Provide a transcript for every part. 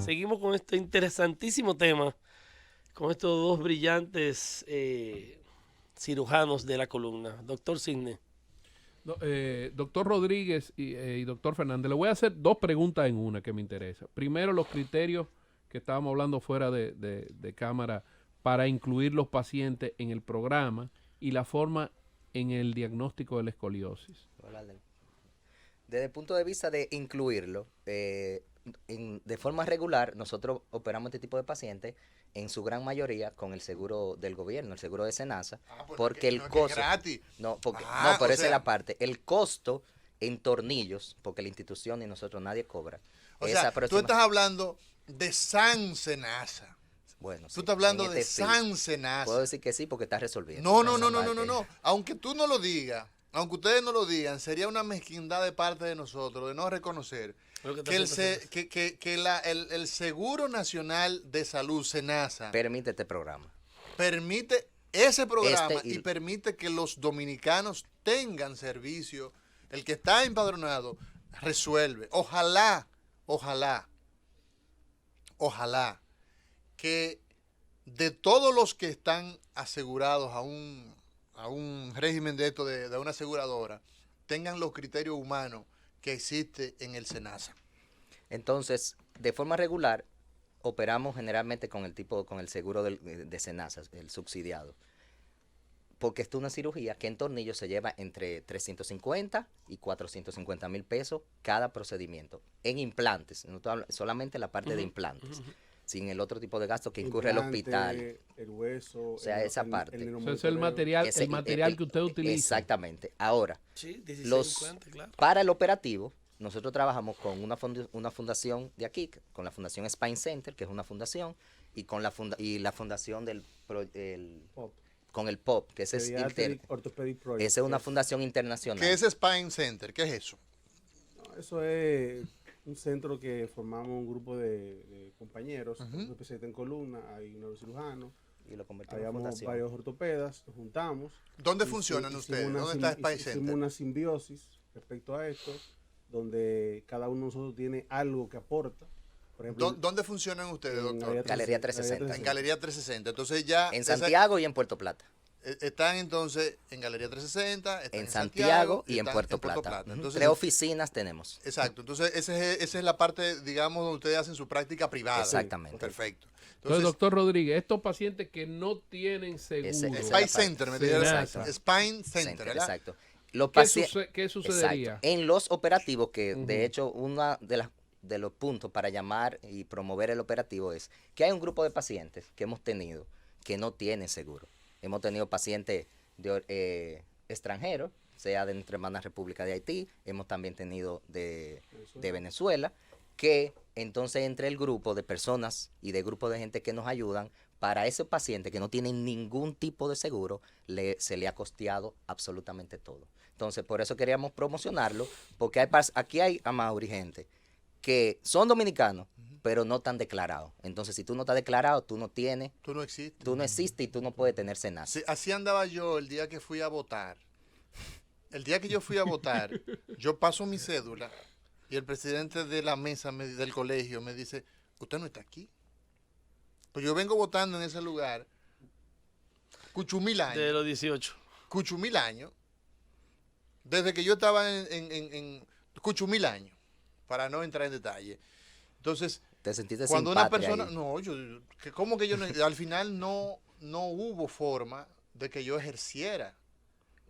seguimos con este interesantísimo tema, con estos dos brillantes cirujanos de la columna. Doctor Sidney. Doctor Rodríguez y doctor Fernández, le voy a hacer dos preguntas en una que me interesa. Primero, los criterios que estábamos hablando fuera de cámara para incluir los pacientes en el programa y la forma en el diagnóstico de la escoliosis. Desde el punto de vista de incluirlo, de forma regular, nosotros operamos este tipo de pacientes en su gran mayoría con el seguro del gobierno, el seguro de SENASA, porque el costo... gratis. No, pero esa es la parte. El costo en tornillos, porque la institución y nosotros nadie cobra. O sea, tú estás hablando de San SENASA. Bueno, tú estás hablando de San SENASA. Puedo decir que sí porque estás resolviendo. No. Aunque tú no lo digas, aunque ustedes no lo digan, sería una mezquindad de parte de nosotros de no reconocer que el Seguro Nacional de Salud, SENASA, permite este programa. Permite ese programa y permite que los dominicanos tengan servicio. El que está empadronado resuelve. Ojalá que de todos los que están asegurados a un régimen de esto de una aseguradora, tengan los criterios humanos que existe en el SENASA. Entonces, de forma regular, operamos generalmente con el seguro de SENASA, el subsidiado. Porque esto es una cirugía que en tornillos se lleva entre 350 y 450 mil pesos cada procedimiento. En implantes, no solamente la parte de implantes, sin el otro tipo de gasto que incurre el hospital. El hueso. O sea, esa parte. Eso es el material que usted utiliza. Exactamente. Ahora, sí, claro. Para el operativo, nosotros trabajamos con una fundación de aquí, con la Fundación Spine Center, que es una fundación, y con la fundación del POP. Con el POP, que ese es esa es una fundación internacional. ¿Qué es Spine Center? ¿Qué es eso? No, eso es un centro que formamos un grupo de compañeros, un especialista en columna, hay un neurocirujano, y lo convertimos en fundación. Varios ortopedas, nos juntamos. ¿Dónde funcionan ustedes? ¿Dónde está Spine Center? Hicimos una simbiosis respecto a esto, donde cada uno de nosotros tiene algo que aporta. Por ejemplo, ¿dónde funcionan ustedes, doctor? Galería 360. En Galería 360. Entonces ya... En Santiago y en Puerto Plata. Están entonces en Galería 360, están en Santiago y en Puerto Plata. Plata. Entonces, 3 oficinas tenemos. Exacto. Entonces esa es la parte, digamos, donde ustedes hacen su práctica privada. Exactamente. Perfecto. Entonces, doctor Rodríguez, estos pacientes que no tienen seguro. Spine Center, me dijeron. Spine Center, ¿verdad? Exacto. ¿Qué sucedería? Exacto. En los operativos, que de hecho una de los puntos para llamar y promover el operativo es que hay un grupo de pacientes que hemos tenido que no tienen seguro. Hemos tenido pacientes extranjeros, sea de nuestra hermana República de Haití, hemos también tenido de Venezuela, que entonces entre el grupo de personas y de grupo de gente que nos ayudan, para esos pacientes que no tienen ningún tipo de seguro, se le ha costeado absolutamente todo. Entonces, por eso queríamos promocionarlo, porque aquí hay, Amaury, gente que son dominicanos, pero no están declarados. Entonces, si tú no estás declarado, tú no tienes. Tú no existes. Tú no existes y tú no puedes tener SENASA. Sí, así andaba yo el día que fui a votar. El día que yo fui a votar, yo paso mi cédula y el presidente de la mesa del colegio me dice, ¿usted no está aquí? Pues yo vengo votando en ese lugar cuchumil años. De los 18. Cuchumil años. Desde que yo estaba en cuchumil años, para no entrar en detalle. Entonces, ¿te sentiste cuando sin una patria persona, ahí? no, ¿cómo que yo no? Al final no hubo forma de que yo ejerciera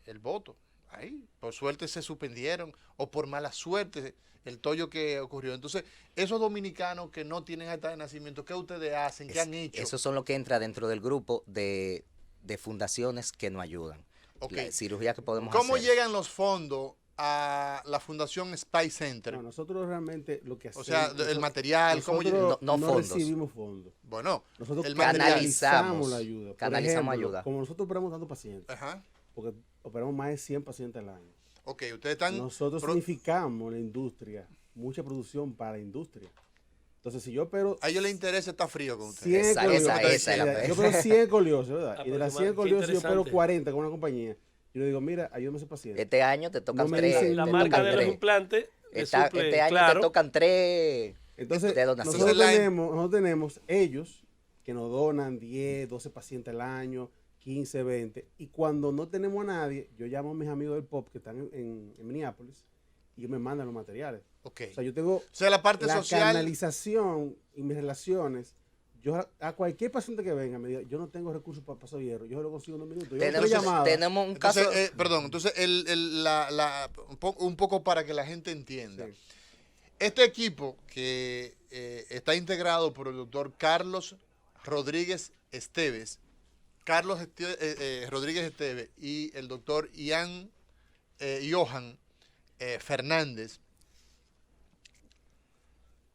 el voto. Ahí, por suerte se suspendieron, o por mala suerte, el tollo que ocurrió. Entonces, esos dominicanos que no tienen acta de nacimiento, ¿qué ustedes hacen? ¿Qué han hecho? Esos son los que entran dentro del grupo de fundaciones que nos ayudan. Okay. La cirugía que podemos ¿Cómo hacer. llegan los fondos a la Fundación Spine Center? No, nosotros realmente lo que hacemos... O sea, el material, ¿cómo llega? No fondos. Recibimos fondos. Bueno, nosotros el canalizamos la ayuda. Canalizamos ejemplo, ayuda. Como nosotros operamos tantos pacientes, porque operamos más de 100 pacientes al año. Ok, ustedes están... Nosotros significamos la industria, mucha producción para la industria. Entonces, si yo opero... A ellos les interesa estar frío con Yo ustedes. opero 100 coliosis, ¿verdad? Y de las 100 coliosis yo opero 40 con una compañía. Yo le digo, mira, ayúdame a ese paciente. Este año te tocan No me 3. dicen La marca de los implantes. Este año te tocan 3 Entonces, De donación. nosotros tenemos ellos que nos donan 10, 12 pacientes al año, 15, 20. Y cuando no tenemos a nadie, yo llamo a mis amigos del POP que están en Minneapolis y ellos me mandan los materiales. Ok. O sea, yo tengo O sea, la parte la social. canalización y mis relaciones. Yo a cualquier paciente que venga me diga, yo no tengo recursos para Paso Hierro, yo lo consigo en 2 minutos. Yo Tenemos, no llamada. tenemos un caso. Entonces, perdón, entonces un poco para que la gente entienda. Sí. Este equipo que está integrado por el doctor Carlos Rodríguez Esteves, Rodríguez Esteves y el doctor Johan Fernández,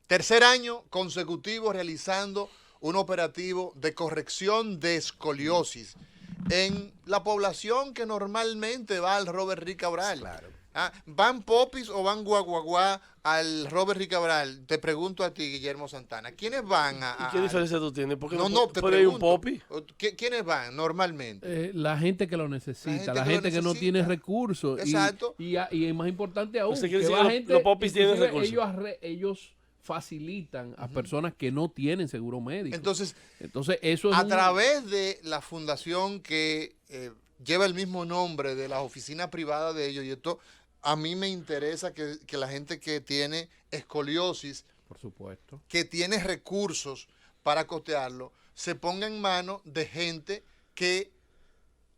tercer año consecutivo realizando un operativo de corrección de escoliosis en la población que normalmente va al Robert Rick Cabral. Claro. ¿Van popis o van guaguaguá al Robert Rick Cabral? Te pregunto a ti, Guillermo Santana. ¿Quiénes van ¿Y qué diferencia tú tienes? Porque no, te puede ir un pregunto. popi. ¿Quiénes van normalmente? La gente que lo necesita, la lo gente que no necesita. tiene recursos. Exacto. Y es más importante aún, Usted quiere que decir va que gente, los popis tienen inclusive recursos. ellos facilitan a personas que no tienen seguro médico. Entonces, Eso es a través de la fundación que lleva el mismo nombre de la oficina privada de ellos, y esto a mí me interesa que la gente que tiene escoliosis, por supuesto. que tiene recursos para costearlo, se ponga en manos de gente que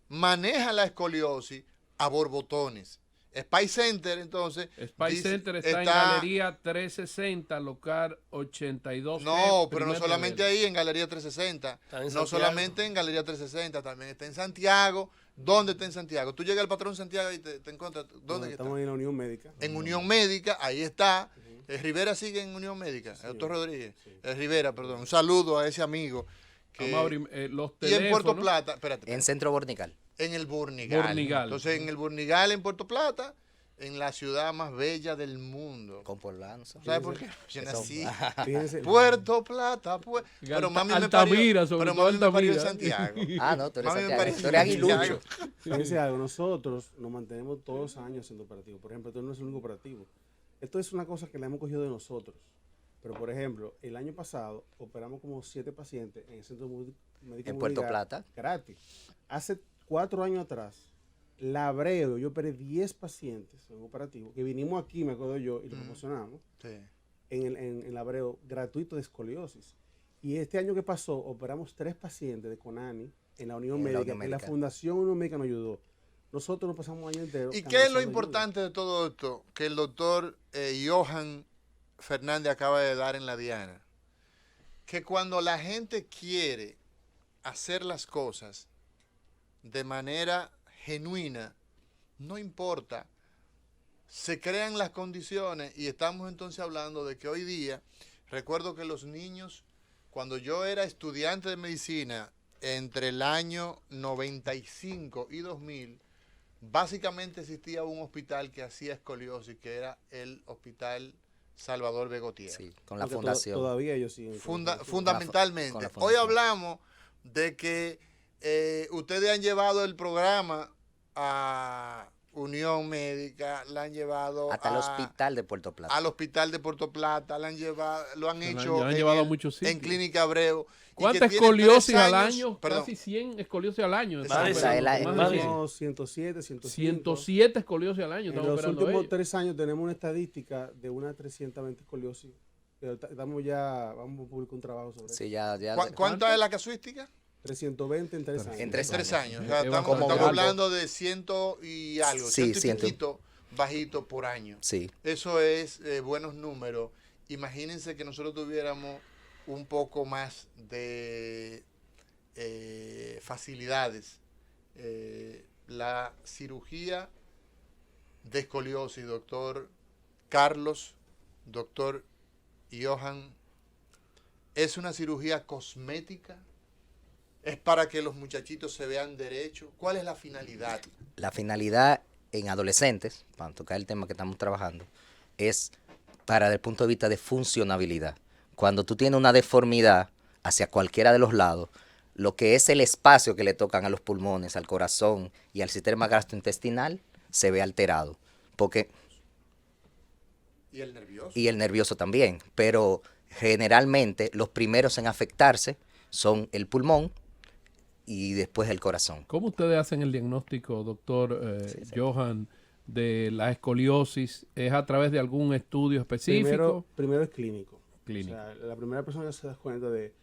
maneja la escoliosis a borbotones. Spice Center, entonces. Spice Center está en Galería 360, local 82. No, pero no solamente ahí en Galería 360. No solamente en Galería 360, también está en Santiago. ¿Dónde está en Santiago? Tú llegas al Patrón Santiago y te encuentras. ¿Dónde Estamos está? en la Unión Médica. En Unión Médica, ahí está. Rivera sigue en Unión Médica. Sí, Doctor Rodríguez. sí. Rivera, perdón. Un saludo a ese amigo. Que, Vamos a abrir los y en Puerto teléfonos. Plata, espérate. En Centro Bornical. En el Burnigal. Entonces, en el Burnigal, en Puerto Plata, en la ciudad más bella del mundo. Con Porlanzo. ¿Sabes por qué? Yo Eso- nací. Fíjense, Puerto Plata, pues. Pero mami me Altamira, parió, sobre pero todo mami me parió en Altamira. Santiago. Ah, no, tú eres Mami me Santiago. parió en Tú eres Santiago. aguilucho. fíjense algo, nosotros nos mantenemos todos los años haciendo operativos. Por ejemplo, esto no es el único operativo. Esto es una cosa que la hemos cogido de nosotros. Pero, por ejemplo, el año pasado operamos como 7 pacientes en el Centro Médico En Puerto Mundial Plata. gratis. Hace 4 años atrás, Labreo, yo operé 10 pacientes en un operativo, que vinimos aquí, me acuerdo yo, y lo promocionamos, Sí. en Labreo, gratuito de escoliosis. Y este año que pasó, operamos 3 pacientes de Conani en la Unión En la Médica, Unión que la Médica. Fundación Unión Médica nos ayudó. Nosotros nos pasamos año entero. ¿Y qué es lo canalizando importante de todo esto? Que el doctor Johan Fernández acaba de dar en la diana. Que cuando la gente quiere hacer las cosas de manera genuina, no importa, se crean las condiciones y estamos entonces hablando de que hoy día, recuerdo que los niños, cuando yo era estudiante de medicina, entre el año 95 y 2000, básicamente existía un hospital que hacía escoliosis, que era el Hospital Salvador Begotier. Sí, con la porque fundación. Todavía ellos siguen. con la fundación. Fundamentalmente. Con la Hoy fundación. hablamos de que ustedes han llevado el programa a Unión Médica, la han llevado Hasta el hospital de Puerto Plata. al Hospital de Puerto Plata, lo han hecho lo han llevado a en, muchos en sitios. Clínica Abreu. y que ¿Cuántas tienen escoliosis 3 al años, año? perdón, Casi 100 escoliosis al año. Más estamos de esa, operando, es la- más de 100. Tenemos 107, 105. 107 escoliosis al año. En Estamos los operando últimos ellos. 3 años tenemos una estadística de unas 320 escoliosis. Pero vamos a publicar un trabajo sobre Sí, ya. ¿Cuánta es la casuística? eso. 320 en 3 años. En En 3 3 años. años. O sea, Es estamos como estamos algo. hablando de 100 y algo, Sí, 100 y 100. piquito bajito por año. Sí. Eso es buenos números. Imagínense que nosotros tuviéramos un poco más de facilidades. La cirugía de escoliosis, doctor Carlos, doctor Johan, es una cirugía cosmética. ¿Es para que los muchachitos se vean derechos? ¿Cuál es la finalidad? La finalidad en adolescentes, para tocar el tema que estamos trabajando, es para desde el punto de vista de funcionabilidad. Cuando tú tienes una deformidad hacia cualquiera de los lados, lo que es el espacio que le tocan a los pulmones, al corazón y al sistema gastrointestinal se ve alterado. Porque ¿Y el nervioso? y el nervioso también, pero Generalmente los primeros en afectarse son el pulmón y después el corazón. ¿Cómo ustedes hacen el diagnóstico, doctor Johan, de la escoliosis? ¿Es a través de algún estudio específico? Primero es clínico. Clínico. O sea, la primera persona que se da cuenta de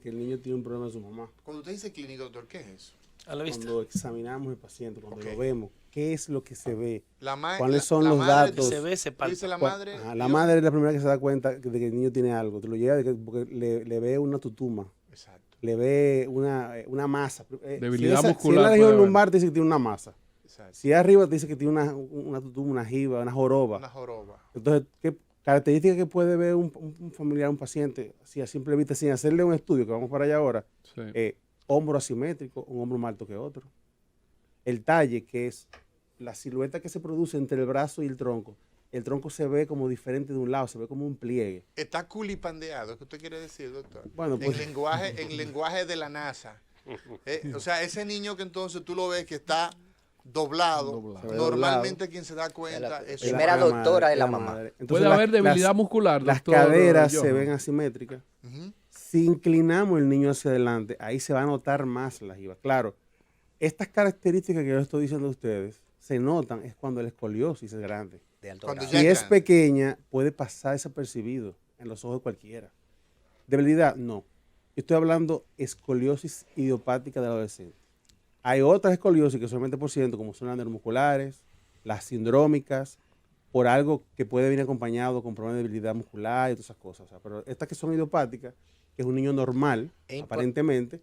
que el niño tiene un problema de su mamá. Cuando usted dice clínico, doctor, ¿qué es eso? A la vista. Cuando examinamos el paciente, cuando Ok. lo vemos, ¿qué es lo que se ve? La ¿Cuáles son los madre datos? Se ve, se Tú palpa. dices la Cu- madre. Ajá, la madre es la primera que se da cuenta de que el niño tiene algo. Te lo llega porque le ve una tutuma, Exacto, le ve una masa. Debilidad si muscular es la puede región haber. lumbar, te dice que tiene una masa. exacto. Si es arriba, te dice que tiene una tutuma, una jiba, una joroba. Una joroba. Entonces, ¿qué características que puede ver un familiar, un paciente, así a simple vista, sin hacerle un estudio, que vamos para allá ahora? Sí. Hombro asimétrico, un hombro más alto que otro. El talle, que es la silueta que se produce entre el brazo y el tronco. El tronco se ve como diferente de un lado, se ve como un pliegue. Está culipandeado, ¿qué usted quiere decir, doctor? Bueno, pues- En lenguaje de la NASA. O sea, ese niño que entonces tú lo ves que está doblado, Doblado. Se ve normalmente quien se da cuenta es su Primera madre. doctora es la mamá. madre. Entonces, ¿Puede haber debilidad muscular, Las doctor caderas se Johan? ven asimétricas. Ujú. Si inclinamos el niño hacia adelante, ahí se va a notar más la jiba. Claro, estas características que yo estoy diciendo a ustedes se notan es cuando la escoliosis es grande. De alto Cuando grado. ya Si es grande. pequeña, puede pasar desapercibido en los ojos de cualquiera. Debilidad, no. Yo estoy hablando escoliosis idiopática del adolescente. Hay otras escoliosis que son 20%, como son las neuromusculares, las sindrómicas, por algo que puede venir acompañado con problemas de debilidad muscular y todas esas cosas. O sea, pero estas que son idiopáticas, que es un niño normal, E impor- aparentemente,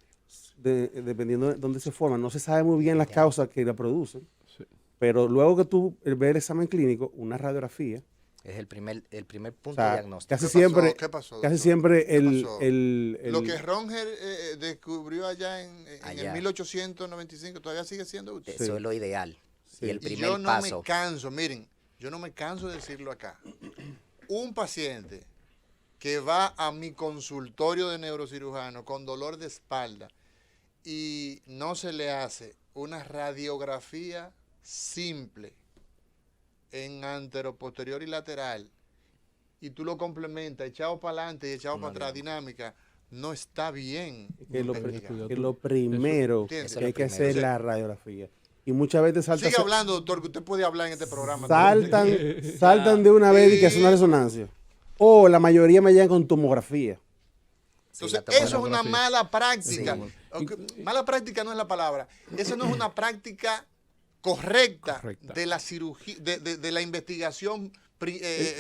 dependiendo de dónde se forman, no se sabe muy bien las causas que la producen, Sí. pero luego que tú ves el examen clínico, una radiografía, Es el primer o punto sea, diagnóstico. casi ¿Qué pasó? siempre, ¿Qué pasó, casi doctor? siempre ¿Qué el, pasó? el- Lo que Ronger descubrió allá en el Allá. 1895 todavía sigue siendo útil. Eso es lo ideal. Sí. Y el Y primer yo no paso. me canso, miren, yo no me canso de decirlo acá. Un paciente que va a mi consultorio de neurocirujano con dolor de espalda y no se le hace una radiografía simple en antero, posterior y lateral, y tú lo complementas, echado para adelante y echado para atrás, dinámica, no está bien. que lo, que pri- diga. que lo primero Eso- que hay que eso es hacer lo es primero. la radiografía. Y muchas veces Sigue hablando, doctor, que usted puede hablar en este programa. saltan de una vez y que hace una resonancia. O la mayoría me llegan con tomografía. Sí, Entonces, la eso es tomografía. una mala práctica. Sí. Ok, mala práctica no es la palabra. Eso no es una práctica correcta, Correcta. de la cirugía, de la investigación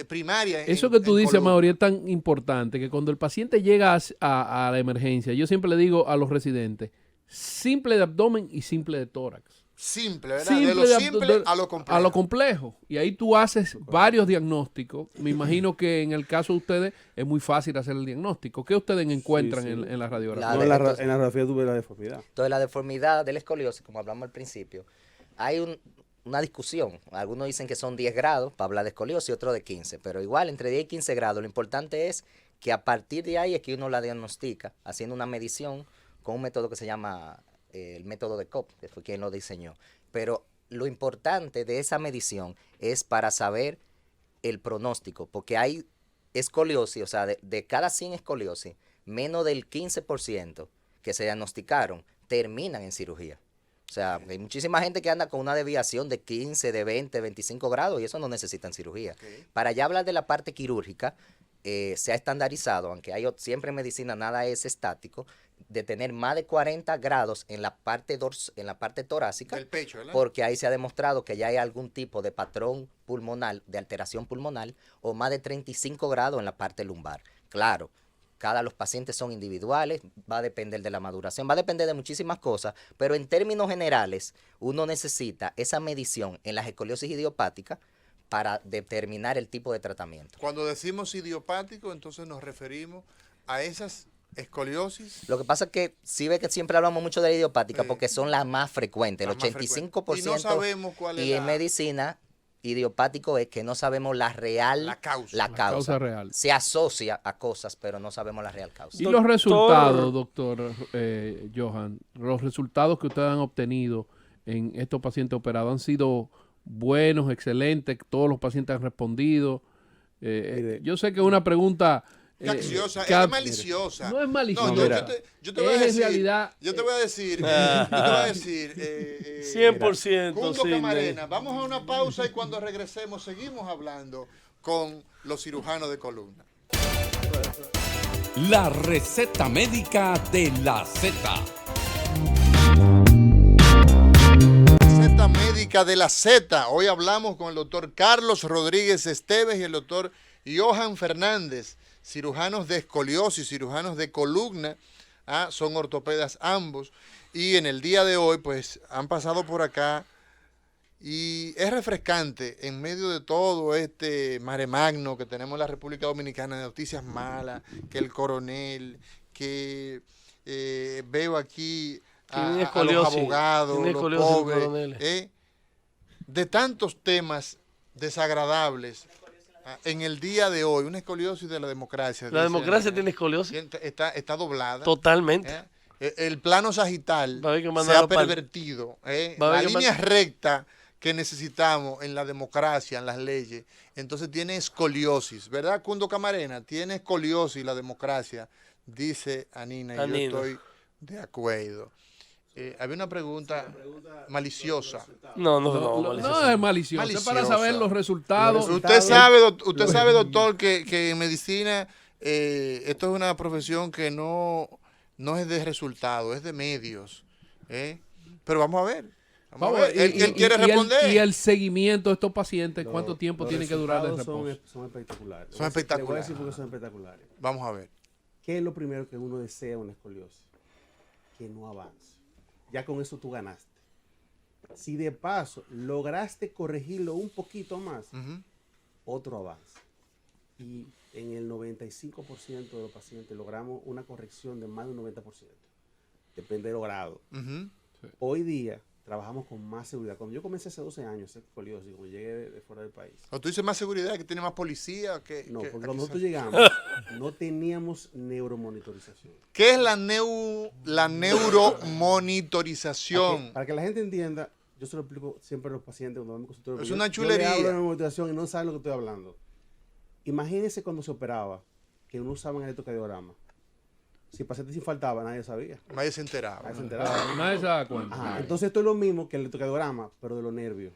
primaria. Eso en- que tú en dices, columna. Mauri, es tan importante que cuando el paciente llega a la emergencia, yo siempre le digo a los residentes, simple de abdomen y simple de tórax. Simple, ¿verdad? Simple de lo de simple abdo- a lo complejo. A lo complejo. Y ahí tú haces varios diagnósticos. Me imagino que en el caso de ustedes es muy fácil hacer el diagnóstico. ¿Qué ustedes encuentran sí. en la radiografía? La- No, de- entonces- en la radiografía tuve la deformidad. Entonces, la deformidad de la escoliosis, como hablamos al principio, hay una discusión. Algunos dicen que son 10 grados para hablar de escoliosis y otros de 15. Pero igual, entre 10 y 15 grados, lo importante es que a partir de ahí es que uno la diagnostica haciendo una medición con un método que se llama el método de Kopp, que fue quien lo diseñó. Pero lo importante de esa medición es para saber el pronóstico, porque hay escoliosis, o sea, de cada 100 escoliosis, menos del 15% que se diagnosticaron terminan en cirugía. O sea, hay muchísima gente que anda con una desviación de 15, de 20, 25 grados y eso no necesitan cirugía. Ok. Para ya hablar de la parte quirúrgica, se ha estandarizado, aunque siempre en medicina nada es estático, de tener más de 40 grados en la parte en la parte torácica, Del pecho, ¿verdad? porque ahí se ha demostrado que ya hay algún tipo de patrón pulmonar, de alteración pulmonar, o más de 35 grados en la parte lumbar. Claro, los pacientes son individuales, va a depender de la maduración, va a depender de muchísimas cosas, pero en términos generales, uno necesita esa medición en las escoliosis idiopáticas para determinar el tipo de tratamiento. Cuando decimos idiopático, entonces nos referimos a esas escoliosis. Lo que pasa es que sí ve que siempre hablamos mucho de la idiopática Sí. porque son las más frecuentes, Las el más 85%. frecuentes. Y no sabemos cuál es Y en la- medicina, idiopático es que no sabemos la real La causa. la La causa. causa real. Se asocia a cosas, pero no sabemos la real causa. Y Doctor- los resultados, doctor Johan, los resultados que ustedes han obtenido en estos pacientes operados han sido buenos, excelentes, todos los pacientes han respondido. Mire. Yo sé que es una pregunta Cacciosa, Cap- es maliciosa. No es maliciosa. No, yo te voy a Es en decir, realidad- yo te voy a decir, yo te voy a decir, 100%. Cundo Sidney. Camarena, vamos a una pausa y cuando regresemos seguimos hablando con los cirujanos de columna. La receta médica de la Z. Receta médica de la Z. Hoy hablamos con el doctor Carlos Rodríguez Esteves y el doctor Johan Fernández, cirujanos de escoliosis, cirujanos de columna, son ortopedas ambos. Y en el día de hoy, pues, han pasado por acá y es refrescante en medio de todo este mare magno que tenemos en la República Dominicana de noticias malas, que el coronel, que veo aquí a los abogados, los pobres, de tantos temas desagradables en el día de hoy, una escoliosis de la democracia. La democracia tiene escoliosis. Está doblada. Totalmente. El plano sagital Va a haber que se mandarlo ha pervertido. Va a haber La que línea recta que necesitamos en la democracia, en las leyes, entonces tiene escoliosis, ¿verdad, Cundo Camarena? Tiene escoliosis la democracia, dice Anina, y yo estoy de acuerdo. Había una pregunta maliciosa. No es malicioso. Es para saber los resultados. Usted sabe, doctor, que en medicina esto es una profesión que no es de resultados, es de medios. Pero vamos a ver. Vamos a ver. Él quiere responder. Y el seguimiento de estos pacientes, ¿cuánto tiempo tiene que durar el reposo? Son espectaculares. Son espectaculares. Le voy a decir porque son espectaculares. Vamos a ver. ¿Qué es lo primero que uno desea en una escoliosis? Que no avance. Ya con eso tú ganaste. Si de paso lograste corregirlo un poquito más, otro avance. Y en el 95% de los pacientes logramos una corrección de más de un 90%. Depende del grado. Hoy día trabajamos con más seguridad. Cuando yo comencé hace 12 años, escoliosis, cuando llegué de fuera del país. ¿O tú dices más seguridad, que tiene más policía? No, porque cuando nosotros llegamos, no teníamos neuromonitorización. ¿Qué es la neuromonitorización? Para que la gente entienda, yo se lo explico siempre a los pacientes cuando vamos a consultorio. Es una chulería. Yo le hablo de neuromonitorización y no saben lo que estoy hablando. Imagínense cuando se operaba, que no usaban el electrocardiograma. Si el paciente se faltaba, nadie sabía. Nadie se enteraba. Nadie se da cuenta. Ajá, entonces esto es lo mismo que el electrocardiograma, pero de los nervios.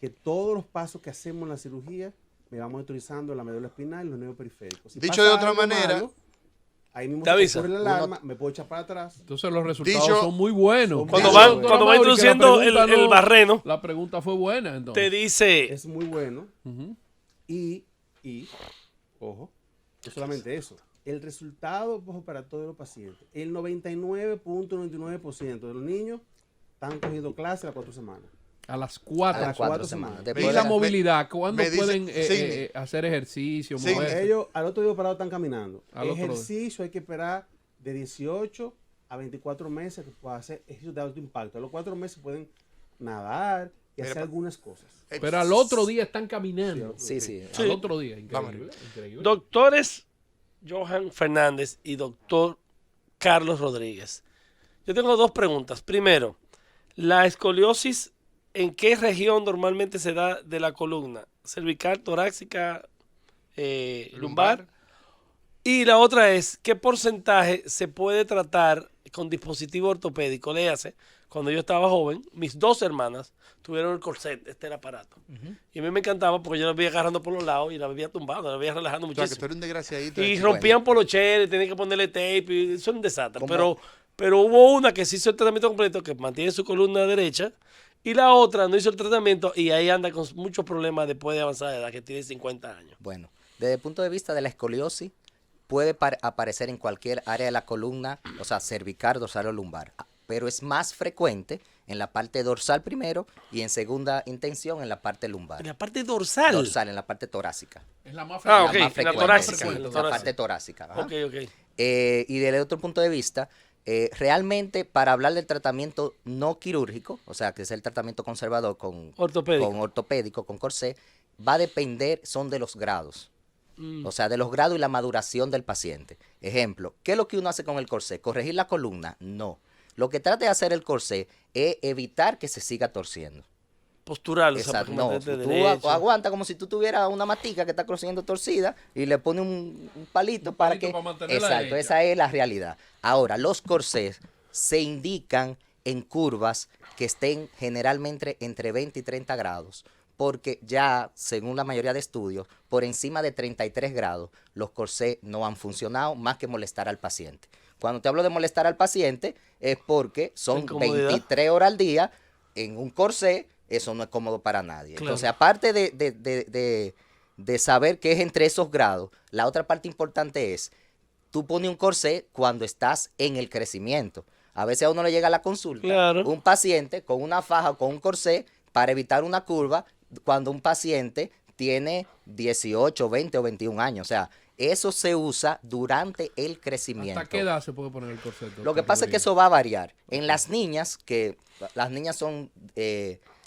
Que todos los pasos que hacemos en la cirugía me va monitorizando la médula espinal y los nervios periféricos. Si dicho de otra algo manera, malo, ahí mismo te avisa. ocurre la alarma, me puedo echar para atrás. Entonces los resultados son muy buenos. Cuando Doctora va Mauri, introduciendo que la pregunta el barreno, la pregunta fue buena, entonces. te dice, Es muy bueno. Y, ojo, no solamente eso. El resultado postoperatorio de los pacientes, el 99.99% de los niños están cogiendo clase a las 4 semanas. A las 4. A las 4 semanas. Y la movilidad, ¿cuándo me dice pueden Sidney. hacer ejercicio? Sí, moverse? Ellos al otro día operado están caminando. Al otro Ejercicio hay que esperar de 18 a 24 meses que pueda hacer ejercicio de alto impacto. A los 4 meses pueden nadar y hacer algunas cosas. Pero al otro día están caminando. Sí. Al otro día, increíble. doctores Johan Fernández y doctor Carlos Rodríguez. Yo tengo dos preguntas. Primero, la escoliosis, ¿en qué región normalmente se da de la columna? ¿Cervical, torácica, lumbar? Y la otra es, ¿qué porcentaje se puede tratar con dispositivo ortopédico? Léase, cuando yo estaba joven, mis dos hermanas tuvieron el corset, el aparato. Y a mí me encantaba porque yo la veía agarrando por los lados y la veía tumbando, la veía relajando O sea, que muchísimo. tú eres un desgraciadito. Y rompían polocheres, tenían que ponerle tape, y eso es un desastre. Pero hubo una que sí hizo el tratamiento completo, que mantiene su columna derecha, y la otra no hizo el tratamiento y ahí anda con muchos problemas después de avanzada edad, que tiene 50 años. Bueno, desde el punto de vista de la escoliosis, puede aparecer en cualquier área de la columna, o sea, cervical, dorsal o lumbar, pero es más frecuente en la parte dorsal primero y en segunda intención en la parte lumbar. En la parte dorsal. Dorsal, en la parte torácica. Es la más Ah, frecuente. ok, La más en la frecuente, torácica. sí, En la la parte torácica. Ajá. Ok. Y desde otro punto de vista, realmente para hablar del tratamiento no quirúrgico, o sea, que es el tratamiento conservador con ortopédico, con corsé, va a depender, son de los grados. O sea, de los grados y la maduración del paciente. Ejemplo, ¿qué es lo que uno hace con el corsé? ¿Corregir la columna? No. Lo que trata de hacer el corsé es evitar que se siga torciendo. postural, o sea, para Exacto, que no, mantente tú derecho. aguanta como si tú tuvieras una matica que está creciendo torcida y le pones un palito Un para palito que... para mantenerla Exacto, derecha. esa es la realidad. Ahora, los corsés se indican en curvas que estén generalmente entre 20 y 30 grados, porque ya, según la mayoría de estudios, por encima de 33 grados, los corsés no han funcionado más que molestar al paciente. Cuando te hablo de molestar al paciente, es porque son Incomodidad. 23 horas al día en un corsé, eso no es cómodo para nadie. Claro. Entonces, aparte de saber qué es entre esos grados, la otra parte importante es, tú pones un corsé cuando estás en el crecimiento. A veces a uno le llega a la consulta Claro. un paciente con una faja o con un corsé para evitar una curva cuando un paciente tiene 18, 20 o 21 años. O sea, eso se usa durante el crecimiento. ¿Hasta qué edad se puede poner el corset? Lo que pasa es que eso va a variar. En las niñas, que las niñas son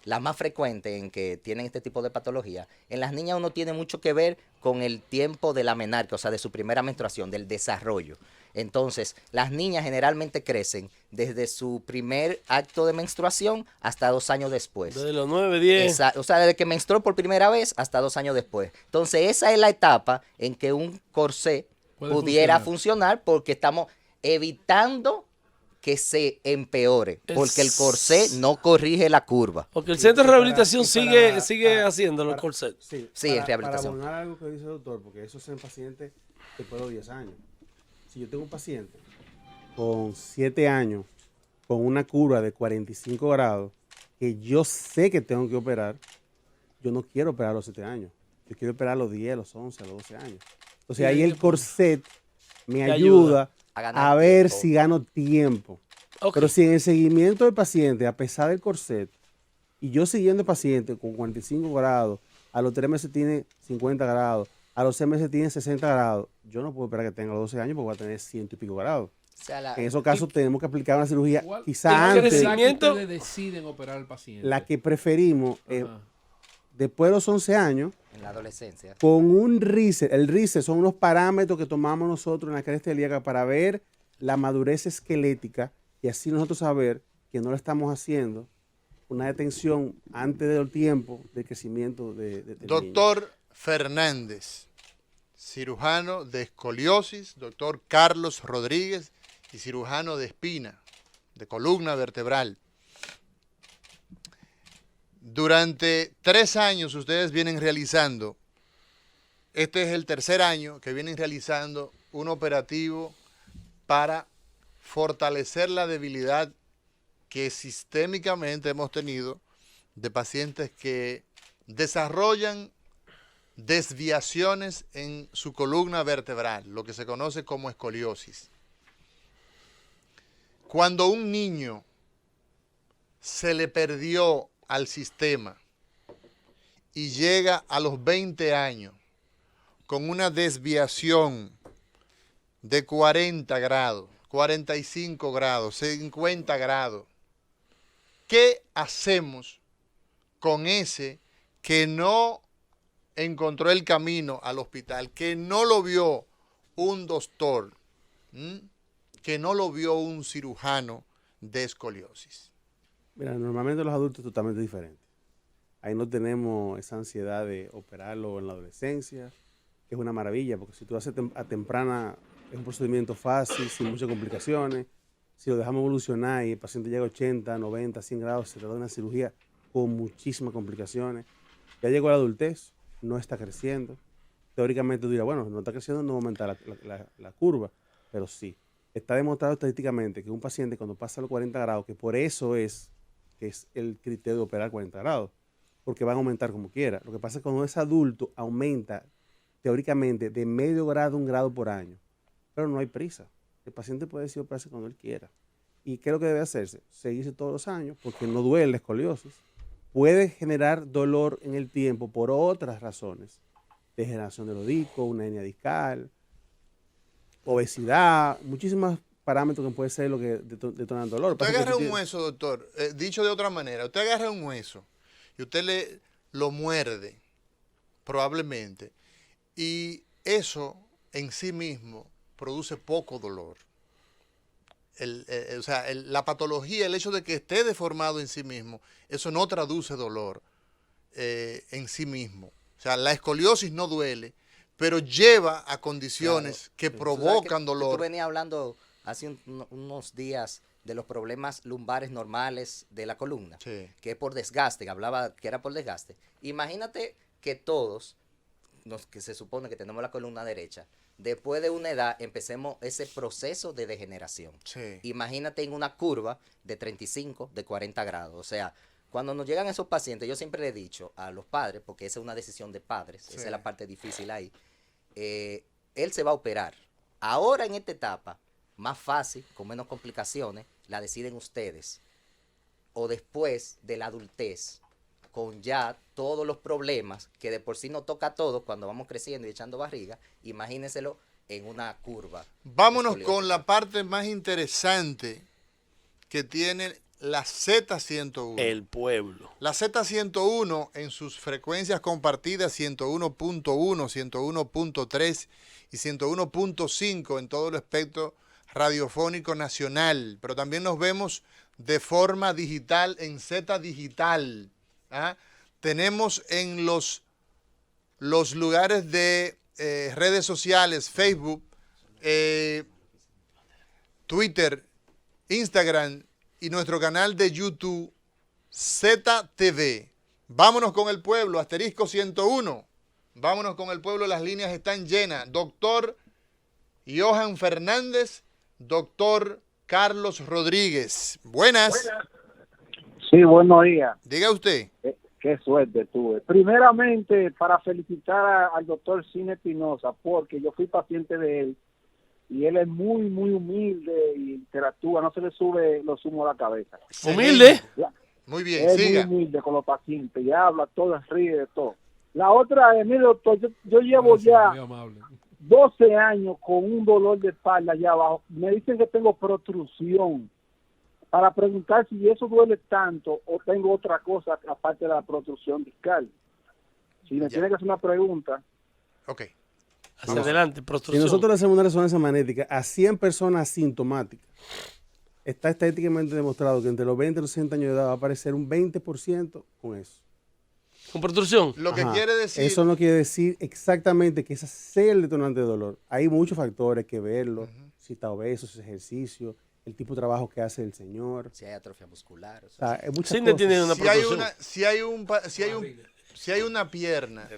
las más frecuentes en que tienen este tipo de patología, en las niñas uno tiene mucho que ver con el tiempo de la menarquia, o sea, de su primera menstruación, del desarrollo. Entonces, las niñas generalmente crecen desde su primer acto de menstruación hasta 2 años después. Desde los 9, 10. O sea, desde que menstruó por primera vez hasta 2 años después. Entonces, esa es la etapa en que un corsé Puede pudiera funcionar porque estamos evitando que se empeore, porque el corsé no corrige la curva. Porque el centro de Y para- rehabilitación y para- sigue haciendo los para- corsets. Sí, en rehabilitación. Para abonar algo que dice el doctor, porque eso es en pacientes después de los 10 años. Si yo tengo un paciente con 7 años, con una curva de 45 grados, que yo sé que tengo que operar, yo no quiero operar a los 7 años. Yo quiero operar a los 10, a los 11, a los 12 años. Entonces ahí el corset me Te ayuda a ganar a ver tiempo. si gano tiempo. Ok. Pero si en el seguimiento del paciente, a pesar del corset, y yo siguiendo el paciente con 45 grados, a los 3 meses tiene 50 grados, a los 6 meses tiene 60 grados, yo no puedo esperar que tenga los 12 años porque va a tener 100 y pico grados. O sea, En esos casos tenemos que aplicar una cirugía ¿Cuál- quizá el antes, crecimiento- crecimiento ustedes deciden operar al paciente? la que preferimos Ajá. después de los 11 años, en la adolescencia. con un RICE. El RICE son unos parámetros que tomamos nosotros en la cresta ilíaca para ver la madurez esquelética y así nosotros saber que no le estamos haciendo una detención antes del tiempo del crecimiento del niño. Doctor Fernández, cirujano de escoliosis, doctor Carlos Rodríguez y cirujano de espina, de columna vertebral. Durante 3 años ustedes vienen realizando, este es el tercer año que vienen realizando un operativo para fortalecer la debilidad que sistémicamente hemos tenido de pacientes que desarrollan desviaciones en su columna vertebral, lo que se conoce como escoliosis. Cuando un niño se le perdió al sistema y llega a los 20 años con una desviación de 40 grados, 45 grados, 50 grados, ¿qué hacemos con ese que no encontró el camino al hospital, que no lo vio un doctor, que no lo vio un cirujano de escoliosis? Mira, normalmente los adultos es totalmente diferente. Ahí no tenemos esa ansiedad de operarlo en la adolescencia, que es una maravilla, porque si tú lo haces a temprana, es un procedimiento fácil, sin muchas complicaciones. Si lo dejamos evolucionar y el paciente llega a 80, 90, 100 grados, se trata de una cirugía con muchísimas complicaciones. Ya llegó a la adultez, no está creciendo. Teóricamente tú dirás, bueno, no está creciendo, no va a aumentar la curva, pero sí. Está demostrado estadísticamente que un paciente cuando pasa los 40 grados, que por eso es que es el criterio de operar 40 grados, porque van a aumentar como quiera. Lo que pasa es que cuando es adulto, aumenta teóricamente de medio grado a 1 grado por año, pero no hay prisa. El paciente puede decidir operarse cuando él quiera. ¿Y qué es lo que debe hacerse? Seguirse todos los años, porque no duele la escoliosis. Puede generar dolor en el tiempo por otras razones. Degeneración del odico, una hernia discal, obesidad, muchísimos parámetros que puede ser lo que detonan dolor. Usted Pasa que agarra tú un tienes- hueso, doctor, dicho de otra manera, usted agarra un hueso y usted lo muerde, probablemente, y eso en sí mismo produce poco dolor. O sea, la patología, el hecho de que esté deformado en sí mismo, eso no traduce dolor. en sí mismo. O sea, la escoliosis no duele, pero lleva a condiciones que Tú provocan Tú dolor. venías hablando hace unos días de los problemas lumbares normales de la columna, Sí. que es por desgaste, que hablaba que era por desgaste. Imagínate que todos, que se supone que tenemos la columna derecha, después de una edad empecemos ese proceso de degeneración. Sí. Imagínate en una curva de 35, de 40 grados. O sea, cuando nos llegan esos pacientes, yo siempre le he dicho a los padres, porque esa es una decisión de padres, Sí. esa es la parte difícil ahí, él se va a operar. Ahora en esta etapa, más fácil, con menos complicaciones, la deciden ustedes. O después de la adultez, con ya todos los problemas que de por sí nos toca a todos cuando vamos creciendo y echando barriga, imagínenselo en una curva. Vámonos con escoliótica. la parte más interesante que tiene la Z101. El pueblo. La Z101 en sus frecuencias compartidas 101.1, 101.3 y 101.5 en todo el espectro radiofónico nacional, pero también nos vemos de forma digital en Z Digital. ¿Ah? Tenemos en los lugares de redes sociales, Facebook, Twitter, Instagram y nuestro canal de YouTube ZTV. Vámonos con el pueblo, asterisco 101. Vámonos con el pueblo, las líneas están llenas. Doctor Johan Fernández, doctor Carlos Rodríguez. Buenas. Sí, buenos días. Diga usted. Qué suerte tuve. Primeramente, para felicitar al doctor Cine Espinosa, porque yo fui paciente de él y él es muy, muy humilde y interactúa, no se le sube los humos a la cabeza. Humilde. Muy bien, Es siga. muy humilde con los pacientes y habla todo, ríe de todo. La otra es, mire doctor, yo llevo ya Muy amable. 12 años con un dolor de espalda allá abajo. Me dicen que tengo protrusión. Para preguntar si eso duele tanto o tengo otra cosa aparte de la protrusión discal. Si me Ya. tiene que hacer una pregunta. Ok. Hacia adelante, Si prostrucción. nosotros le hacemos una resonancia magnética a 100 personas asintomáticas, está estadísticamente demostrado que entre los 20 y los 60 años de edad va a aparecer un 20% con eso. Con prostrucción. Lo que Ajá. quiere decir... Eso no quiere decir exactamente que ese sea el detonante de dolor. Hay muchos factores que verlo, si está obeso, si es ejercicio, el tipo de trabajo que hace el señor. Si hay atrofia muscular. O sea, hay muchas Sidney cosas. tiene una si hay prostrucción. una, si hay una pierna,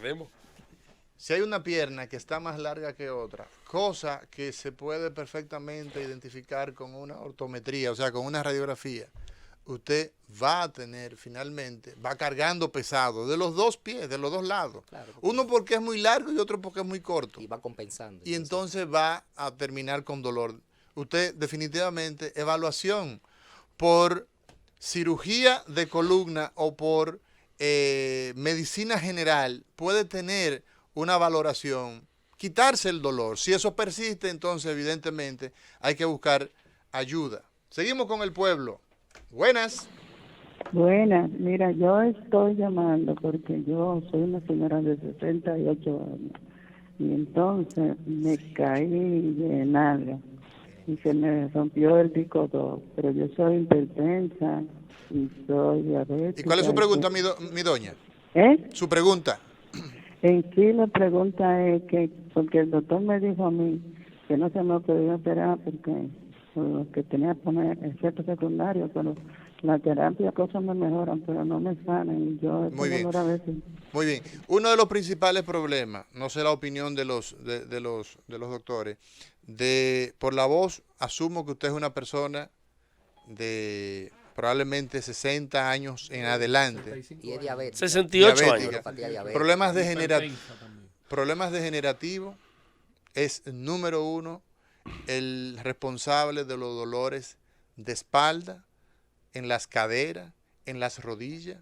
si hay una pierna que está más larga que otra, cosa que se puede perfectamente identificar con una ortometría, o sea, con una radiografía, usted va a tener finalmente, va cargando pesado de los dos pies, de los dos lados. Claro. Uno porque es muy largo y otro porque es muy corto. Y va compensando. Y entonces va a terminar con dolor. Usted definitivamente, evaluación por cirugía de columna o por medicina general, puede tener una valoración, quitarse el dolor. Si eso persiste, entonces evidentemente hay que buscar ayuda. Seguimos con el pueblo. Buenas. Buenas, mira, yo estoy llamando porque yo soy una señora de 68 años y entonces me caí de nalga y se me rompió el disco 2, pero yo soy hipertensa y soy diabética. ¿Y cuál es su pregunta, mi doña? ¿Eh? Su pregunta. En sí la pregunta es que, porque el doctor me dijo a mí que no se me podía operar porque que tenía que poner efectos secundarios, pero la terapia cosas me mejoran, pero no me sanan y yo Muy bien. dolor a veces. Muy bien. Uno de los principales problemas, no sé la opinión de los doctores, por la voz asumo que usted es una persona de probablemente 60 años en adelante. Y es diabetes. 68 Diabética. años. Neuropatía diabética. Problemas degenerativos es número uno el responsable de los dolores de espalda, en las caderas, en las rodillas.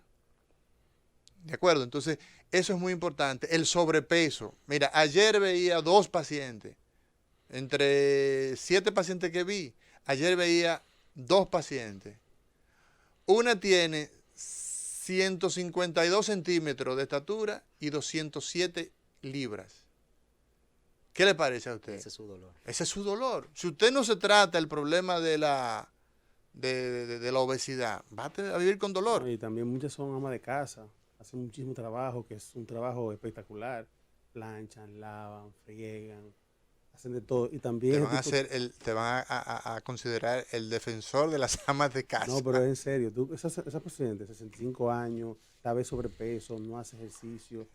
¿De acuerdo? Entonces, eso es muy importante. El sobrepeso. Mira, ayer veía 2 pacientes. Entre 7 pacientes que vi, ayer veía 2 pacientes. Una tiene 152 centímetros de estatura y 207 libras. ¿Qué le parece a usted? Ese es su dolor. Ese es su dolor. Si usted no se trata el problema de la obesidad, va a vivir con dolor. Y también muchas son amas de casa. hacen muchísimo trabajo, que es un trabajo espectacular. Planchan, lavan, friegan, hacen de todo. Y también Te ese van a tipo- hacer te van a considerar el defensor de las amas de casa. No, pero en serio, esa paciente, 65 años, tal vez sobrepeso, no hace ejercicio.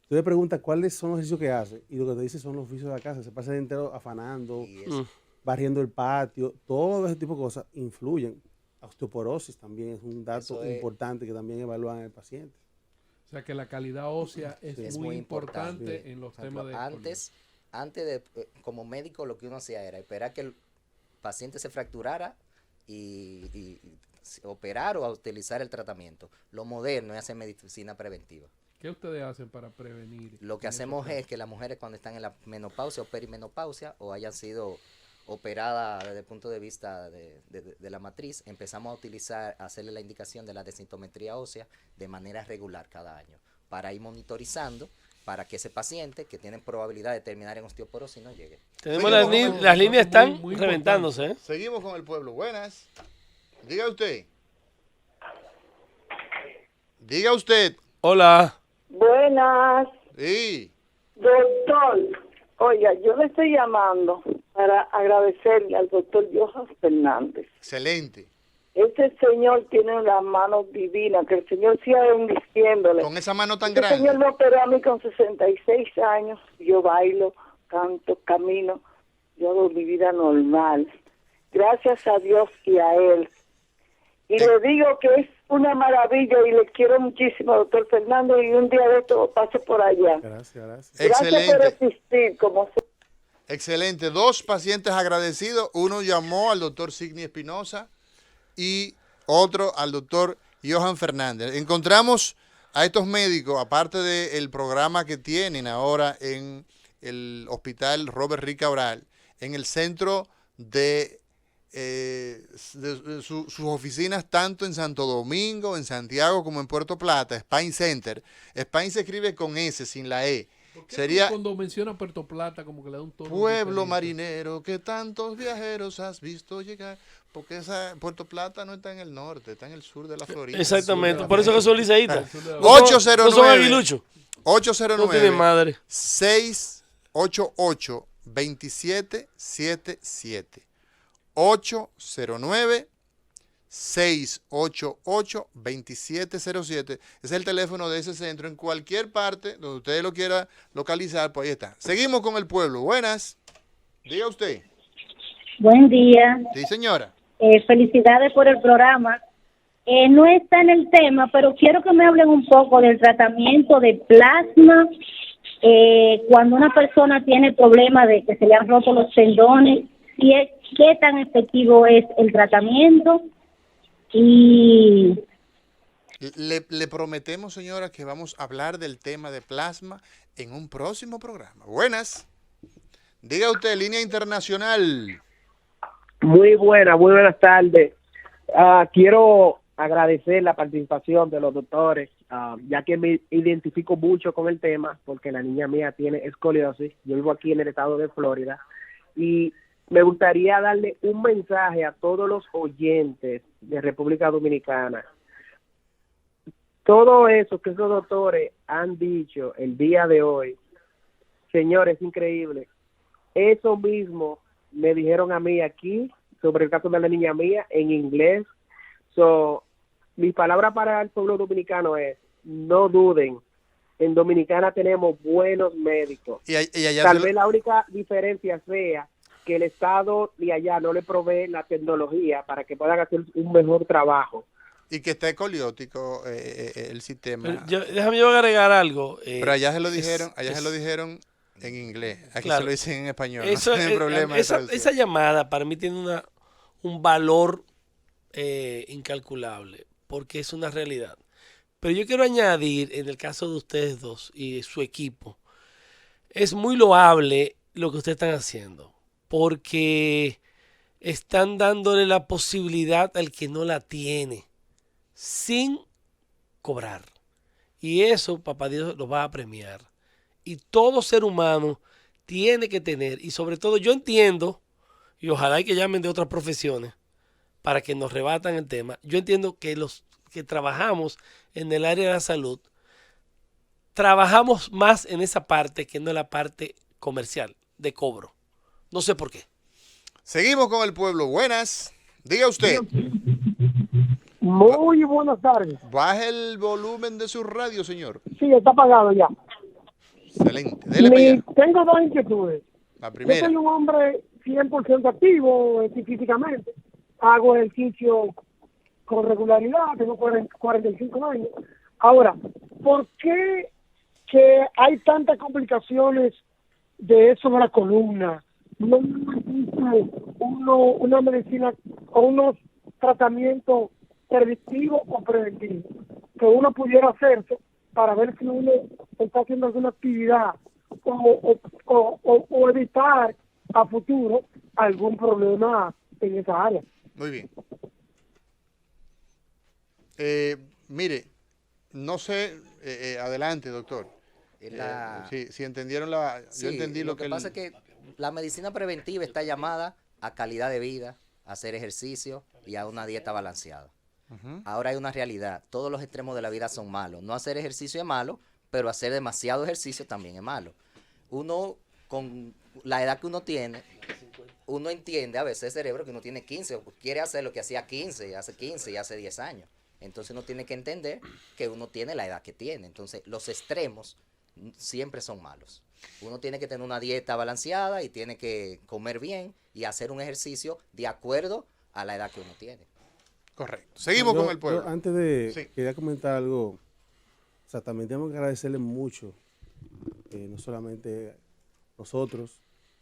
Tú le preguntas cuáles son los ejercicios que hace y lo que te dice son los oficios de la casa. Se pasa el día entero afanando, Y eso, barriendo el patio, todo ese tipo de cosas influyen. Osteoporosis también es un dato Eso es- importante que también evalúan en el paciente. O sea que la calidad ósea es, Sí. es muy muy importante importante. en los Por ejemplo, temas de antes de, como médico, lo que uno hacía era esperar que el paciente se fracturara y operar o a utilizar el tratamiento. Lo moderno es hacer medicina preventiva. ¿Qué ustedes hacen para prevenir? Lo que en esos hacemos casos? es que las mujeres cuando están en la menopausia o perimenopausia o hayan sido operadas desde el punto de vista de la matriz, empezamos a utilizar, a hacerle la indicación de la densitometría ósea de manera regular cada año, para ir monitorizando, para que ese paciente que tiene probabilidad de terminar en osteoporosis no llegue. Tenemos Seguimos las, con- las líneas muy- están muy reventándose, ¿eh? Seguimos con el pueblo. Buenas. Diga usted. Diga usted. Hola. Buenas, Sí. doctor. Oiga, yo le estoy llamando para agradecerle al doctor Johan Fernández. Excelente. Este señor tiene unas manos divinas, que el Señor siga bendiciéndole. Con esa mano tan Este grande. señor me operó a mí con 66 años. Yo bailo, canto, camino. Yo hago mi vida normal. Gracias a Dios y a él. Y le digo que es una maravilla y le quiero muchísimo, doctor Fernández, y un día de esto paso por allá. Gracias, gracias. Gracias por Excelente. existir, como Excelente. 2 pacientes agradecidos. Uno llamó al doctor Signi Espinosa y otro al doctor Johan Fernández. Encontramos a estos médicos, aparte del programa que tienen ahora en el hospital Robert Rick Cabral, en el centro de sus oficinas tanto en Santo Domingo, en Santiago como en Puerto Plata, Spine Center. Spine se escribe con S, sin la E. ¿Por qué Sería cuando menciona Puerto Plata como que le da un tono pueblo diferente? marinero que tantos viajeros has visto llegar. Porque Puerto Plata no está en el norte, está en el sur de la Florida. Exactamente. Por eso que son liceístas. Sur de la- No son- 809. No son aguiluchos. No 809 tienen madre. 688 2777 809 688 2707. Ese es el teléfono de ese centro en cualquier parte donde usted lo quiera localizar, pues ahí está. Seguimos con el pueblo. Buenas. Diga usted. Buen día. Sí, señora. Felicidades por el programa. No está en el tema, pero quiero que me hablen un poco del tratamiento de plasma cuando una persona tiene problemas de que se le han roto los tendones. ¿Qué tan efectivo es el tratamiento? Y Le prometemos, señora, que vamos a hablar del tema de plasma en un próximo programa. Buenas. Diga usted, línea internacional. Muy buenas tardes. Quiero agradecer la participación de los doctores, ya que me identifico mucho con el tema, porque la niña mía tiene escoliosis. Yo vivo aquí en el estado de Florida y me gustaría darle un mensaje a todos los oyentes de República Dominicana. Todo eso que esos doctores han dicho el día de hoy, señores, es increíble. Eso mismo me dijeron a mí aquí sobre el caso de la niña mía en inglés. Mi palabra para el pueblo dominicano es: no duden. En Dominicana tenemos buenos médicos. Y allá Tal vez la única diferencia sea que el Estado de allá no le provee la tecnología para que puedan hacer un mejor trabajo. y que está escoliótico el sistema. Déjame yo agregar algo. Pero allá se lo dijeron, en inglés. Aquí claro, se lo dicen en español. Eso, no tienen problema de esa traducción. llamada para mí tiene un valor incalculable, porque es una realidad. Pero yo quiero añadir, en el caso de ustedes dos y su equipo, es muy loable lo que ustedes están haciendo, porque están dándole la posibilidad al que no la tiene, sin cobrar. Y eso, papá Dios, lo va a premiar. Y todo ser humano tiene que tener, y sobre todo yo entiendo, y ojalá y que llamen de otras profesiones para que nos rebatan el tema, yo entiendo que los que trabajamos en el área de la salud trabajamos más en esa parte que no en la parte comercial de cobro. No sé por qué. Seguimos con el pueblo. Buenas. Diga usted. Muy buenas tardes. Baje el volumen de su radio, señor. Sí, está apagado ya. Excelente. Dele para allá. Tengo dos inquietudes. La Yo primera. soy un hombre 100% activo físicamente. Hago ejercicio con regularidad, tengo 45 años. Ahora, ¿por qué que hay tantas complicaciones de eso de la columna? No existe una medicina o unos tratamientos predictivos o preventivos que uno pudiera hacerse para ver si uno está haciendo alguna actividad o evitar a futuro algún problema en esa área. Muy bien. Mire, no sé, adelante, doctor. Si entendieron Sí, yo entendí lo que pasa es que la medicina preventiva está llamada a calidad de vida, a hacer ejercicio y a una dieta balanceada. Ahora hay una realidad, todos los extremos de la vida son malos. No hacer ejercicio es malo, pero hacer demasiado ejercicio también es malo. Uno, con la edad que uno tiene, uno entiende a veces el cerebro que uno tiene 15, o quiere hacer lo que hacía hace 15 y hace 10 años. Entonces uno tiene que entender que uno tiene la edad que tiene. Entonces los extremos siempre son malos. Uno tiene que tener una dieta balanceada y tiene que comer bien y hacer un ejercicio de acuerdo a la edad que uno tiene. Correcto. Seguimos con el pueblo. Antes de, quería comentar algo. O sea, también tenemos que agradecerle mucho, no solamente nosotros,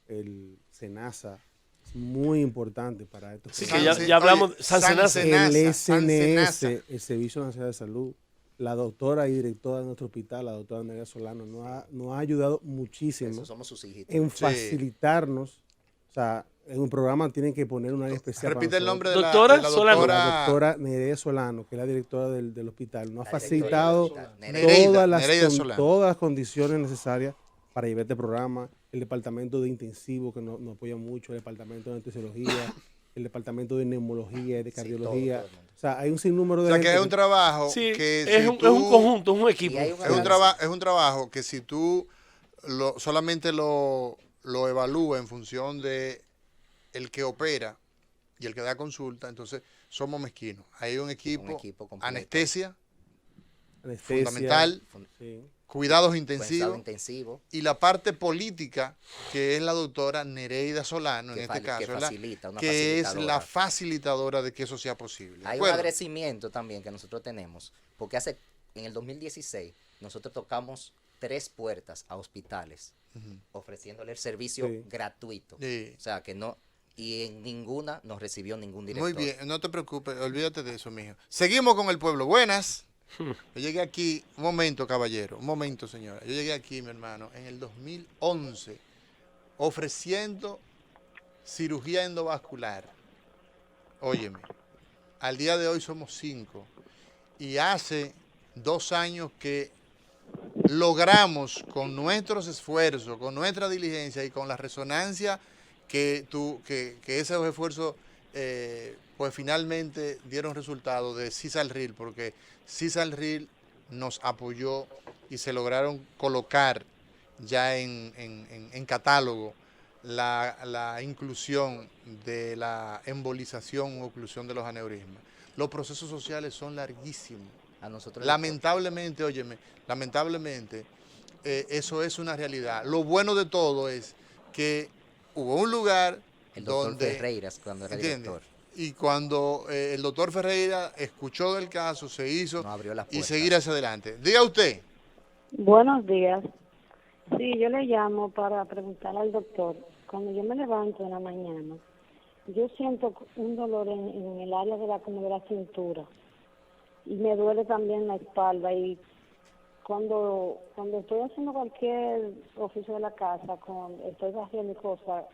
el SENASA, es muy importante para esto. Sí, que ya hablamos, SANSENASA. El SNS, el Servicio Nacional de Salud, la doctora y directora de nuestro hospital, la doctora Nerea Solano, nos ha ayudado muchísimo Eso somos sus hijitos. en facilitarnos. O sea, en un programa tienen que poner un área especial. Repite el nombre de doctora la Solano. La doctora Nerea Solano, que es la directora del hospital, nos ha facilitado Solano. todas las condiciones necesarias para llevar este programa. El departamento de intensivo, que nos apoya mucho, el departamento de anestesiología, el departamento de neumología y de cardiología. O sea, hay un sinnúmero de... O sea, que es un trabajo que es un conjunto, es un equipo. Es un trabajo que si tú solamente lo evalúas en función de el que opera y el que da consulta, entonces somos mezquinos. Hay un equipo anestesia, fundamental, cuidados intensivos y la parte política, que es la doctora Nereida Solano, en este caso, que es la facilitadora de que eso sea posible. Hay un agradecimiento también que nosotros tenemos, porque en el 2016 nosotros tocamos 3 puertas a hospitales, ofreciéndole el servicio gratuito. Sí. O sea, que no... Y en ninguna nos recibió ningún director. Muy bien, no te preocupes, olvídate de eso, mijo. Seguimos con el pueblo. Buenas. Yo llegué aquí, un momento, caballero, un momento, señora. Yo llegué aquí, mi hermano, en el 2011, ofreciendo cirugía endovascular. Óyeme, al día de hoy somos 5. Y hace 2 años que logramos, con nuestros esfuerzos, con nuestra diligencia y con la resonancia que esos esfuerzos pues finalmente dieron resultado de CISALRIL, porque CISALRIL nos apoyó y se lograron colocar ya en catálogo la inclusión de la embolización o oclusión de los aneurismas. Los procesos sociales son larguísimos. A nosotros lamentablemente, óyeme, eso es una realidad. Lo bueno de todo es que hubo un lugar el doctor donde... Ferreiras, cuando era director. Y cuando el doctor Ferreira escuchó del caso, se hizo y seguir hacia adelante. Diga usted. Buenos días. Sí, yo le llamo para preguntarle al doctor. Cuando yo me levanto en la mañana, yo siento un dolor en el área de la cintura y me duele también la espalda, y cuando estoy haciendo cualquier oficio de la casa, estoy haciendo cosas,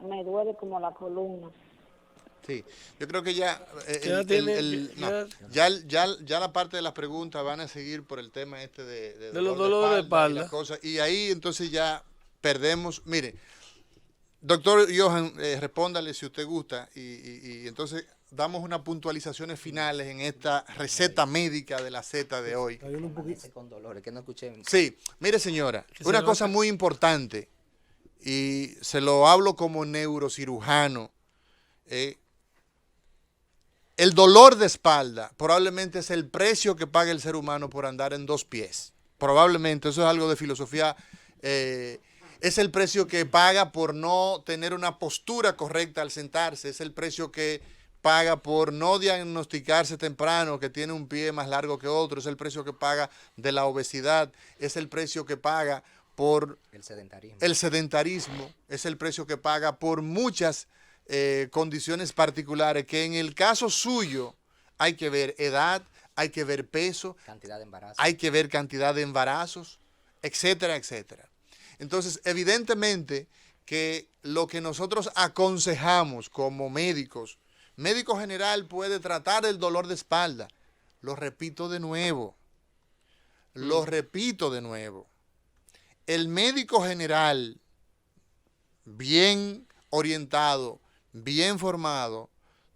me duele como la columna. Sí, yo creo que ya la parte de las preguntas van a seguir por el tema de los dolores de espalda. Y ahí entonces ya perdemos. Mire, Doctor Johan, respóndale si usted gusta y entonces damos unas puntualizaciones finales en esta receta médica de la Z de hoy. Con dolores, que no escuché. Sí, mire señora, una cosa muy importante y se lo hablo como neurocirujano. El dolor de espalda probablemente es el precio que paga el ser humano por andar en dos pies. Probablemente, eso es algo de filosofía. Es el precio que paga por no tener una postura correcta al sentarse. Es el precio que paga por no diagnosticarse temprano, que tiene un pie más largo que otro. Es el precio que paga de la obesidad. Es el precio que paga por el sedentarismo. Es el precio que paga por muchas condiciones particulares que en el caso suyo hay que ver edad, hay que ver peso, cantidad de embarazos, hay que ver cantidad de embarazos, etcétera, etcétera. Entonces, evidentemente que lo que nosotros aconsejamos como médicos, médico general puede tratar el dolor de espalda. Lo repito de nuevo. El médico general, bien orientado, bien formado,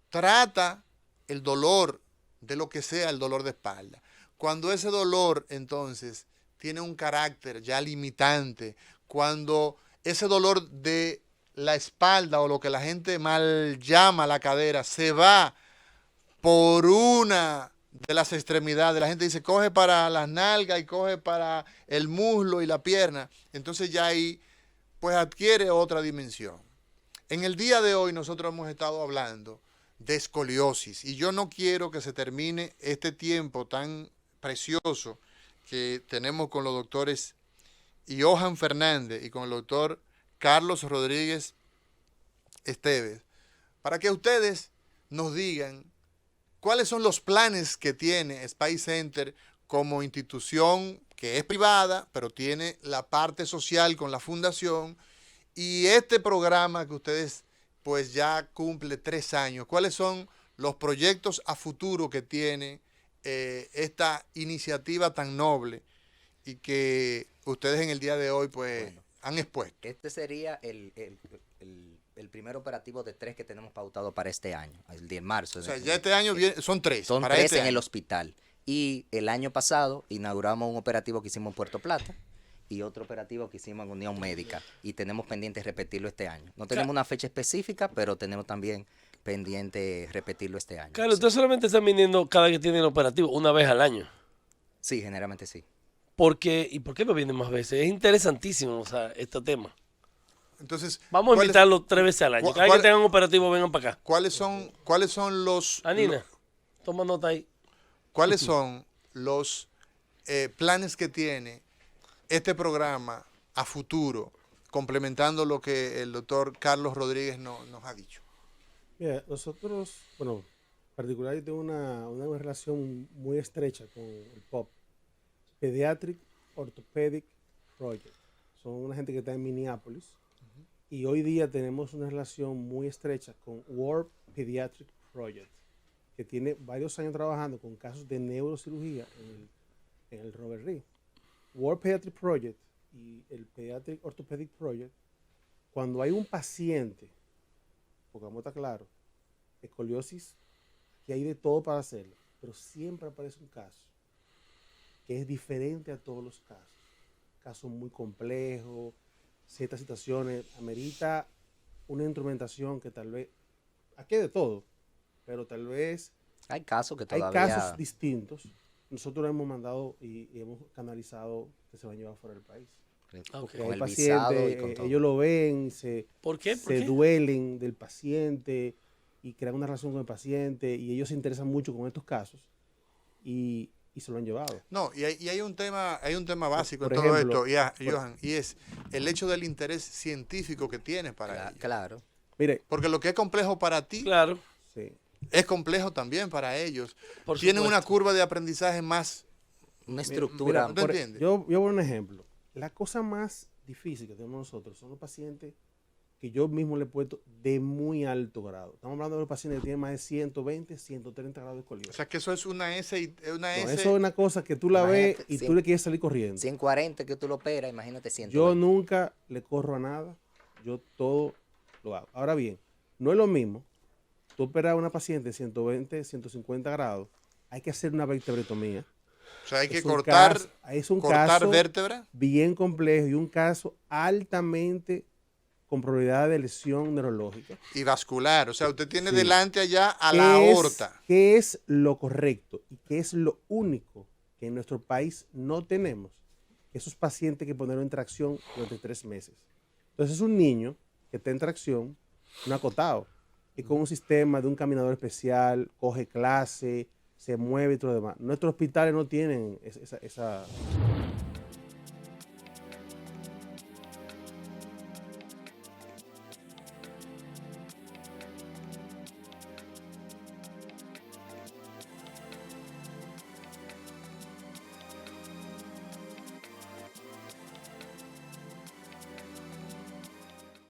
trata el dolor de lo que sea el dolor de espalda. Cuando ese dolor, entonces, tiene un carácter ya limitante, cuando ese dolor de la espalda o lo que la gente mal llama la cadera se va por una de las extremidades, la gente dice coge para las nalgas y coge para el muslo y la pierna, entonces ya ahí pues adquiere otra dimensión. En el día de hoy nosotros hemos estado hablando de escoliosis y yo no quiero que se termine este tiempo tan precioso que tenemos con los doctores Johan Fernández y con el doctor Carlos Rodríguez Esteves, para que ustedes nos digan cuáles son los planes que tiene Spice Center como institución que es privada, pero tiene la parte social con la fundación, y este programa que ustedes pues ya cumple 3 años. ¿Cuáles son los proyectos a futuro que tiene esta iniciativa tan noble y que ustedes en el día de hoy pues han expuesto? Este sería el primer operativo de 3 que tenemos pautado para este año, el 10 de marzo. O sea, ya este año son 3. Son para 3 este en año. el hospital. Y el año pasado inauguramos un operativo que hicimos en Puerto Plata y otro operativo que hicimos en Unión Médica. Y tenemos pendiente repetirlo este año. No tenemos una fecha específica, pero tenemos también pendiente repetirlo este año. Claro, ustedes solamente están viniendo cada vez que tienen operativo, una vez al año. Sí, generalmente sí. ¿Y por qué no vienen más veces? Es interesantísimo, o sea, este tema. Entonces, vamos a invitarlos 3 veces al año. Cada vez que tengan un operativo, vengan para acá. ¿Cuáles son los... Anina, toma nota ahí. ¿Cuáles son los planes que tiene este programa a futuro, complementando lo que el doctor Carlos Rodríguez nos ha dicho? Mira, nosotros, bueno, particular yo tengo una relación muy estrecha con el POP, Pediatric Orthopedic Project. Son una gente que está en Minneapolis. Y hoy día tenemos una relación muy estrecha con World Pediatric Project, que tiene varios años trabajando con casos de neurocirugía en el Robert Reed. World Pediatric Project y el Pediatric Orthopedic Project, cuando hay un paciente, porque vamos a estar claros, escoliosis, que hay de todo para hacerlo, pero siempre aparece un caso que es diferente a todos los casos. Casos muy complejos, ciertas situaciones, amerita una instrumentación que tal vez, aquí hay de todo, pero tal vez hay casos que todavía... Hay casos distintos. Nosotros hemos mandado y hemos canalizado que se van a llevar fuera del país. Porque hay pacientes, ellos lo ven, se duelen del paciente y crean una relación con el paciente y ellos se interesan mucho con estos casos y se lo han llevado. No, y hay un tema básico en todo esto, Johan, y es el hecho del interés científico que tienes para ellos. Claro. Mire, porque lo que es complejo para ti, sí, es complejo también para ellos. Por Tienen supuesto. una curva de aprendizaje más... Una estructura. ¿No entiendes? Yo voy a poner un ejemplo. La cosa más difícil que tenemos nosotros son los pacientes que yo mismo le he puesto de muy alto grado. Estamos hablando de los pacientes que tienen más de 120, 130 grados de escoliosis. O sea, que eso es una S. Eso es una cosa que tú la ves y tú le quieres salir corriendo. 140 que tú lo operas, imagínate 120. Yo nunca le corro a nada. Yo todo lo hago. Ahora bien, no es lo mismo tú operar a una paciente de 120, 150 grados, hay que hacer una vertebrectomía. O sea, hay que Es un cortar, caso- es un cortar caso vértebra. bien complejo y un caso altamente con probabilidad de lesión neurológica. Y vascular. O sea, usted tiene Sí. delante allá a ¿Qué la es- aorta. ¿Qué es lo correcto y qué es lo único que en nuestro país no tenemos? Esos pacientes que ponerlo en tracción durante 3 meses. Entonces es un niño que está en tracción, no acotado, y con un sistema de un caminador especial, coge clase, se mueve y todo lo demás. Nuestros hospitales no tienen esa